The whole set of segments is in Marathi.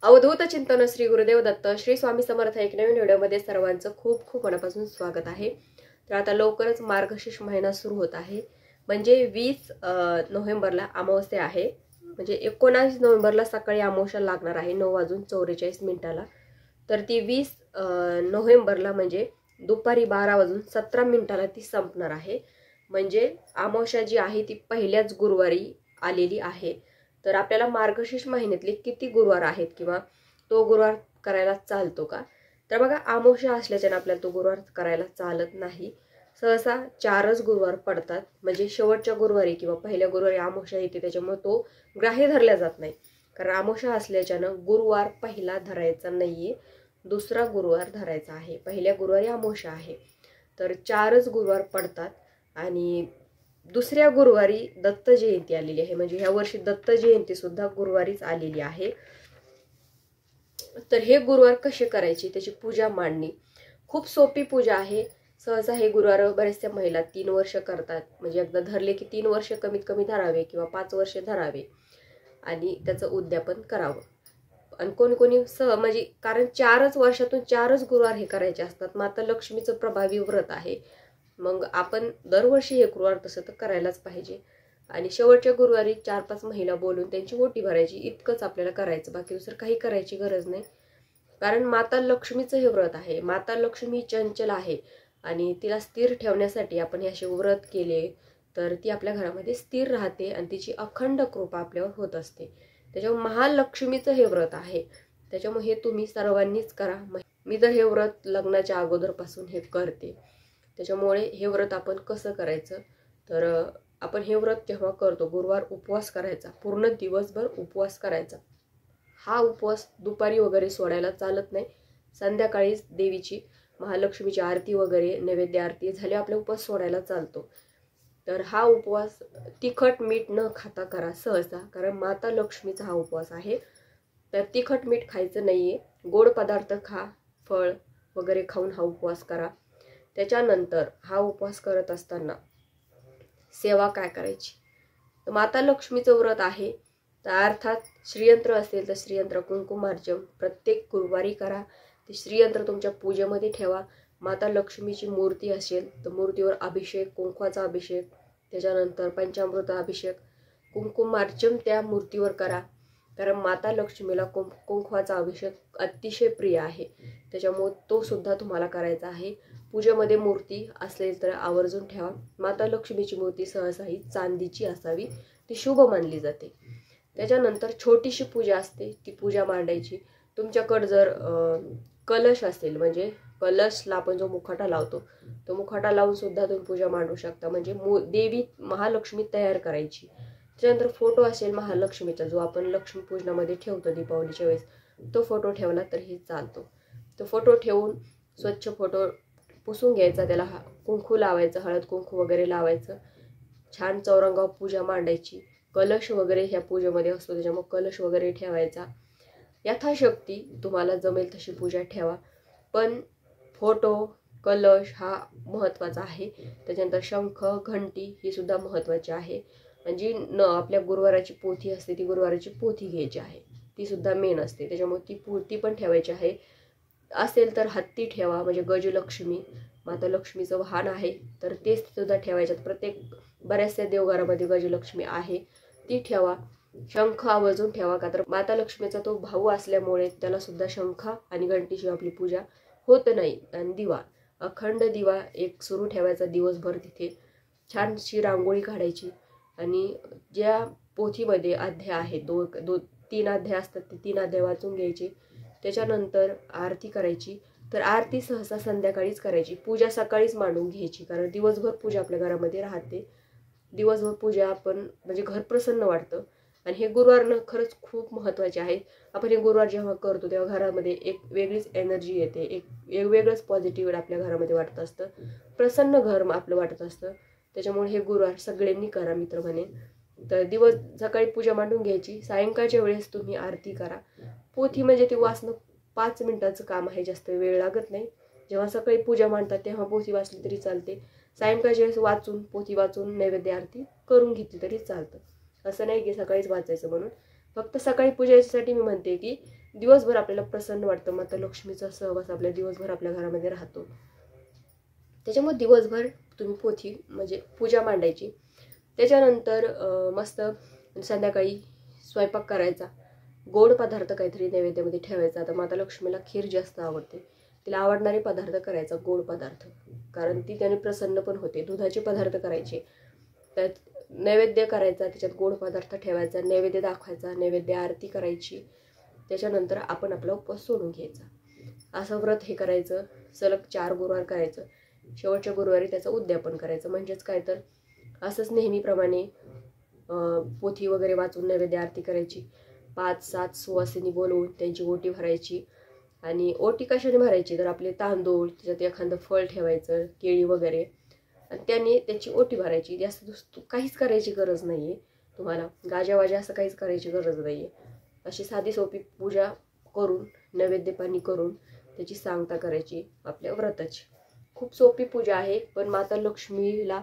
अवधूत चिंतन श्री गुरुदेव दत्त श्री स्वामी समर्थ एक नवीन व्हिडिओमध्ये सर्वांचं खूप खूप मनापासून स्वागत आहे। तर आता लवकरच मार्गशीर्ष महिना सुरू होत आहे, म्हणजे 20 नोव्हेंबरला अमावस्या आहे, म्हणजे 19 नोव्हेंबरला सकाळी अमावस्या लागणार आहे 9:44 तर ती 20 नोव्हेंबरला म्हणजे दुपारी 12:17 ती संपणार आहे। म्हणजे अमावस्या जी आहे ती पहिल्याच गुरुवारी आलेली आहे। तर आपल्याला मार्गशीर्ष महिन्यातले किती गुरुवार आहेत किंवा तो गुरुवार करायला चालतो का? तर बघा, अमावस्या असल्याच्याने आपल्याला तो गुरुवार करायला चालत नाही। सहसा 4च गुरुवार पडतात, म्हणजे शेवटच्या गुरुवारी किंवा पहिल्या गुरुवारी अमावस्या येते, त्याच्यामुळे तो ग्राह्य धरला जात नाही। कारण अमावस्या असल्याच्याने गुरुवार पहिला धरायचा नाहीये, दुसरा गुरुवार धरायचा आहे। पहिल्या गुरुवारी अमावस्या आहे, तर 4च गुरुवार पडतात। आणि दुसऱ्या गुरुवारी दत्त जयंती आलेली आहे, म्हणजे ह्या वर्षी दत्त जयंती सुद्धा गुरुवारीच आलेली आहे। तर हे गुरुवार कसे करायचे, त्याची पूजा मांडणी खूप सोपी पूजा आहे। सहसा हे गुरुवार बऱ्याचशा महिला 3 वर्ष करतात, म्हणजे एकदा धरले की 3 वर्ष कमीत कमी धरावे किंवा 5 वर्ष धरावे आणि त्याचं उद्यापन करावं। आणि कोणी कोणी म्हणजे कारण 4च वर्षातून 4च गुरुवार हे करायचे असतात। माता लक्ष्मीचं प्रभावी व्रत आहे, मग आपण दरवर्षी हे गुरुवार तसं तर करायलाच पाहिजे। आणि शेवटच्या गुरुवारी 4-5 महिला बोलून त्यांची ओटी भरायची, इतकंच आपल्याला करायचं, बाकी दुसरं काही करायची गरज नाही। कारण माता लक्ष्मीचं हे व्रत आहे। माता लक्ष्मी चंचल आहे आणि तिला स्थिर ठेवण्यासाठी आपण हे असे व्रत केले तर ती आपल्या घरामध्ये स्थिर राहते आणि तिची अखंड कृपा आपल्यावर होत असते। त्याच्यामुळे महालक्ष्मीचं हे व्रत आहे, त्याच्यामुळे हे तुम्ही सर्वांनीच करा। मी तर हे व्रत लग्नाच्या अगोदरपासून हे करते। त्याच्यामुळे हे व्रत आपण कसं करायचं, तर आपण हे व्रत जेव्हा करतो गुरुवार उपवास करायचा, पूर्ण दिवसभर उपवास करायचा। हा उपवास दुपारी वगैरे सोडायला चालत नाही, संध्याकाळीच देवीची महालक्ष्मीची आरती वगैरे नैवेद्य आरती झाली आपला उपवास सोडायला चालतो। तर हा उपवास तिखट मीठ न खाता करा सहसा, कारण माता लक्ष्मीचा हा उपवास आहे। तर तिखट मीठ खायचं नाहीये, गोड पदार्थ खा, फळ वगैरे खाऊन हा उपवास करा। त्याच्यानंतर हा उपवास करत असताना सेवा काय करायची, तर माता लक्ष्मीचं व्रत आहे, तर अर्थात श्रीयंत्र असेल तर श्रीयंत्र कुंकुमार्चन प्रत्येक गुरुवारी करा। ते श्रीयंत्र तुमच्या पूजेमध्ये ठेवा। माता लक्ष्मीची मूर्ती असेल तर मूर्तीवर अभिषेक, कुंकवाचा अभिषेक, त्याच्यानंतर पंचामृत अभिषेक, कुंकुमार्चन त्या मूर्तीवर करा। कारण माता लक्ष्मीला कुंकवाचा अभिषेक अतिशय प्रिय आहे, त्याच्यामुळे तो सुद्धा तुम्हाला करायचा आहे। पूजेमध्ये मूर्ती असेल तर आवर्जून ठेवा। माता लक्ष्मीची मूर्ती सहसा ही चांदीची असावी, ती शुभ मानली जाते। त्याच्यानंतर छोटीशी पूजा असते, ती पूजा मांडायची। तुमच्याकडे जर कलश असेल, म्हणजे कलशला आपण जो मुखवटा लावतो तो मुखवटा लावून सुद्धा तुम्ही पूजा मांडू शकता, म्हणजे देवी महालक्ष्मी तयार करायची। त्याच्यानंतर फोटो असेल महालक्ष्मीचा, जो आपण लक्ष्मी पूजनामध्ये ठेवतो दीपावलीच्या वेळेस, तो फोटो ठेवला तर हे चालतो। तो फोटो ठेवून स्वच्छ फोटो पुसून घ्यायचा, त्याला कुंकू लावायचं, हळद कुंकू वगैरे लावायचं, छान चौरंगावर पूजा मांडायची। कलश वगैरे ह्या पूजेमध्ये असतो, त्याच्यामुळे कलश वगैरे ठेवायचा। यथाशक्ती तुम्हाला जमेल तशी पूजा ठेवा, पण फोटो कलश हा महत्त्वाचा आहे। त्याच्यानंतर शंख घंटी ही सुद्धा महत्त्वाची आहे। जी आपल्या गुरुवाराची पोथी असते, ती गुरुवाराची पोथी घ्यायची आहे, ती सुद्धा मेन असते, त्याच्यामुळे ती पण ठेवायची आहे। असेल तर हत्ती ठेवा, म्हणजे गजलक्ष्मी माता लक्ष्मीचं वाहन आहे, तर ते सुद्धा ठेवायच्यात। प्रत्येक बऱ्याचशा देवघरामध्ये गजलक्ष्मी आहे, ती ठेवा। शंख आवर्जून ठेवा, का तर माता लक्ष्मीचा तो भाऊ असल्यामुळे त्याला सुद्धा शंख आणि घंटीशिवाय आपली पूजा होत नाही। आणि दिवा, अखंड दिवा एक सुरू ठेवायचा दिवसभर, तिथे छानशी रांगोळी काढायची। आणि ज्या पोथीमध्ये अध्याय आहेत, 3 अध्याय असतात, ते 3 अध्याय वाचून घ्यायचे। त्याच्यानंतर आरती करायची, तर आरती सहसा संध्याकाळीच करायची, पूजा सकाळीच मांडून घ्यायची, कारण दिवसभर पूजा आपल्या घरामध्ये राहते। दिवसभर पूजा आपण म्हणजे घर प्रसन्न वाटतं। आणि हे गुरुवार खरंच खूप महत्त्वाचे आहेत। आपण हे गुरुवार जेव्हा करतो तेव्हा घरामध्ये एक वेगळीच एनर्जी येते, एक वेगवेगळंच पॉझिटिव्ह आपल्या घरामध्ये वाटत असतं, प्रसन्न घर आपलं वाटत असतं। त्याच्यामुळे हे गुरुवार सगळ्यांनी करा मित्र म्हणेन। तर सकाळी पूजा मांडून घ्यायची, सायंकाळच्या वेळेस तुम्ही आरती करा। पोथी म्हणजे ती वाचणं 5 मिनिटाचं काम आहे, जास्त वेळ लागत नाही। जेव्हा सकाळी पूजा मांडतात तेव्हा पोथी वाचली तरी चालते, सायंकाळच्या वेळेस पोथी वाचून नैवेद्य आरती करून घेतली तरी चालतं। असं नाही की सकाळीच वाचायचं म्हणून, फक्त सकाळी पूजेसाठी मी म्हणते की दिवसभर आपल्याला प्रसन्न वाटतं. माता लक्ष्मीचा सहवास आपल्या दिवसभर आपल्या घरामध्ये राहतो. त्याच्यामुळे दिवसभर तुम्ही पोथी म्हणजे पूजा मांडायची. त्याच्यानंतर मस्त संध्याकाळी स्वयंपाक करायचा, गोड पदार्थ काहीतरी नैवेद्यामध्ये ठेवायचा. आता माता लक्ष्मीला खीर जास्त आवडते, तिला आवडणारे पदार्थ करायचा, गोड पदार्थ, कारण ती त्याने प्रसन्न पण होते. दुधाचे पदार्थ करायचे, त्यात नैवेद्य करायचा, त्याच्यात गोड पदार्थ ठेवायचा, नैवेद्य दाखवायचा, नैवेद्य आरती करायची. त्याच्यानंतर आपण आपला उपवास सोडून घ्यायचा. असं व्रत हे करायचं. सलग 4 गुरुवार करायचं. शेवटच्या गुरुवारी त्याचं उद्यापन करायचं. म्हणजेच काय तर असंच नेहमीप्रमाणे पोथी वगैरे वाचून नैवेद्य आरती करायची. 5-7 सुवासिनी बोलवून त्यांची ओटी भरायची. आणि ओटी कशाने भरायची तर आपले तांदूळ, त्याच्यात एखादं फळ ठेवायचं, केळी वगैरे, आणि त्याने त्याची ओटी भरायची. जास्त काहीच करायची गरज नाही आहे तुम्हाला, गाजावाजा असं काहीच करायची गरज नाही आहे. अशी साधी सोपी पूजा करून नैवेद्य पाणी करून त्याची सांगता करायची आपल्या व्रताची. खूप सोपी पूजा आहे, पण माता लक्ष्मीला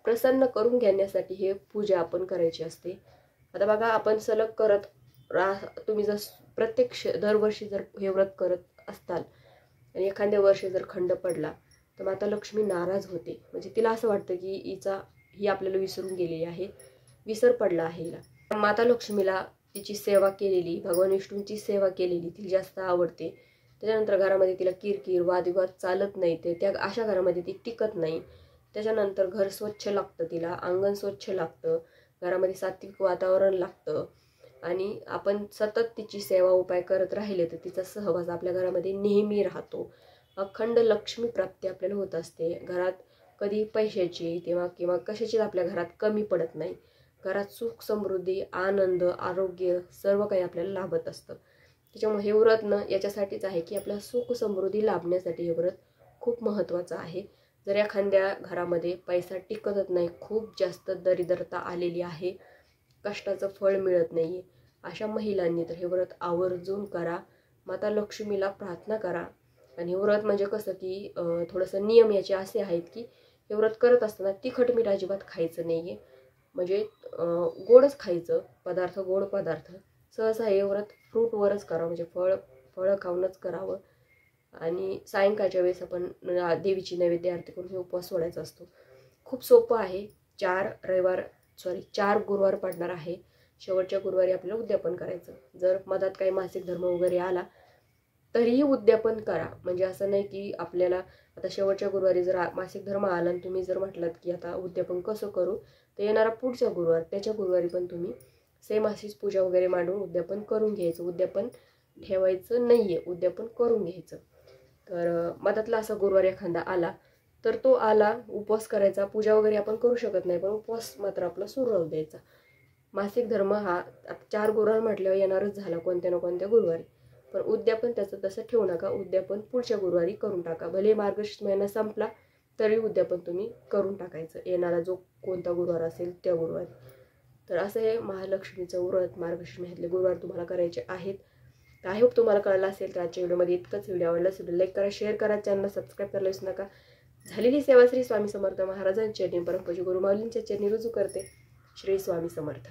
प्रसन्न करून घेण्यासाठी हे पूजा आपण करायची असते. आता बघा, आपण सलग करत तुम्ही जर प्रत्येक दरवर्षी जर हे व्रत करत असताल आणि एखाद्या वर्षी जर खंड पडला तर माता लक्ष्मी नाराज होते. म्हणजे तिला असं वाटतं की ही आपल्याला विसरून गेलेली आहे, विसर पडला आहे हिला. माता लक्ष्मीला तिची सेवा केलेली, भगवान विष्णूंची सेवा केलेली तिला जास्त आवडते. त्याच्यानंतर घरामध्ये तिला किरकिर वादविवाद चालत नाही, त्या अशा घरामध्ये ती टिकत नाही. त्याच्यानंतर घर स्वच्छ लागतं तिला, अंगण स्वच्छ लागतं, घरामध्ये सात्विक वातावरण लागतं. आणि आपण सतत तिची सेवा उपाय करत राहिले तर तिचा सहवास आपल्या घरामध्ये नेहमी राहतो. अखंड लक्ष्मी प्राप्ती आपल्याला होत असते. घरात कधी पैशाची किंवा कशाचीच आपल्या घरात कमी पडत नाही. घरात सुख समृद्धी, आनंद, आरोग्य सर्व काही आपल्याला लाभत असतं. त्याच्यामुळे हे व्रत याच्यासाठीच आहे की आपल्याला सुख समृद्धी लाभण्यासाठी हे व्रत खूप महत्त्वाचं आहे. जर एखाद्या घरामध्ये पैसा टिकतच नाही, खूप जास्त दरिद्रता आलेली आहे, कष्टाचं फळ मिळत नाही, अशा महिलांनी तर हे व्रत आवर्जून करा. माता लक्ष्मीला प्रार्थना करा. आणि हे व्रत म्हणजे कसं की थोडंसं नियम याचे असे आहेत की हे व्रत करत असताना तिखट मीठ अजिबात खायचं नाही आहे. म्हणजे गोडच खायचं पदार्थ, गोड पदार्थ. सहसा हे व्रत फ्रूटवरच करावं, म्हणजे फळं खाऊनच करावं. आणि सायंकाळच्या वेळेस आपण देवीची नैवेद्य आरती करून हे उपवास सोडायचा असतो. खूप सोपं आहे. 4 गुरुवार पडणार आहे. शेवटच्या गुरुवारी आपल्याला उद्यापन करायचं. जर मधात काही मासिक धर्म वगैरे आला तरीही उद्यापन करा. म्हणजे असं नाही की आपल्याला आता शेवटच्या गुरुवारी जर मासिक धर्म आला आणि तुम्ही जर म्हटलात की आता उद्यापन कसं करू, तर येणारा पुढचा गुरुवार त्याच्या गुरुवारी पण तुम्ही सेम अशीच पूजा वगैरे मांडून उद्यापन करून घ्यायचं. उद्यापन ठेवायचं नाही आहे, उद्यापन करून घ्यायचं. तर मधातला असा गुरुवार एखादा आला तर तो आला, उपवास करायचा. पूजा वगैरे आपण करू शकत नाही, पण उपवास मात्र आपला सुरू राहू द्यायचा. मासिक धर्म हा 4 गुरुवार म्हटल्यावर येणारच झाला कोणत्या ना कोणत्या गुरुवारी. पण उद्यापन त्याचं तसं ठेवू नका, उद्यापन पुढच्या गुरुवारी करून टाका. भले मार्गशीर्ष महिना संपला तरी उद्यापन तुम्ही करून टाकायचं, येणारा जो कोणता गुरुवार असेल त्या गुरुवारी. तर असं हे महालक्ष्मीचं व्रत मार्गशीर्ष महिन्यातले गुरुवार तुम्हाला करायचे आहेत. तर आय होप तुम्हाला कळलं असेल. तर आजच्या व्हिडिओमध्ये इतकंच. व्हिडिओ आवडल्यास व्हिडिओ लाईक करा, शेअर करा, चॅनलला सबस्क्राईब करायला विसरू नका. झालेली सेवा श्री स्वामी समर्थ महाराजांच्या चरणी, परमपूज्य गुरु माऊलींच्या चरणी रुजू करते. श्री स्वामी समर्थ.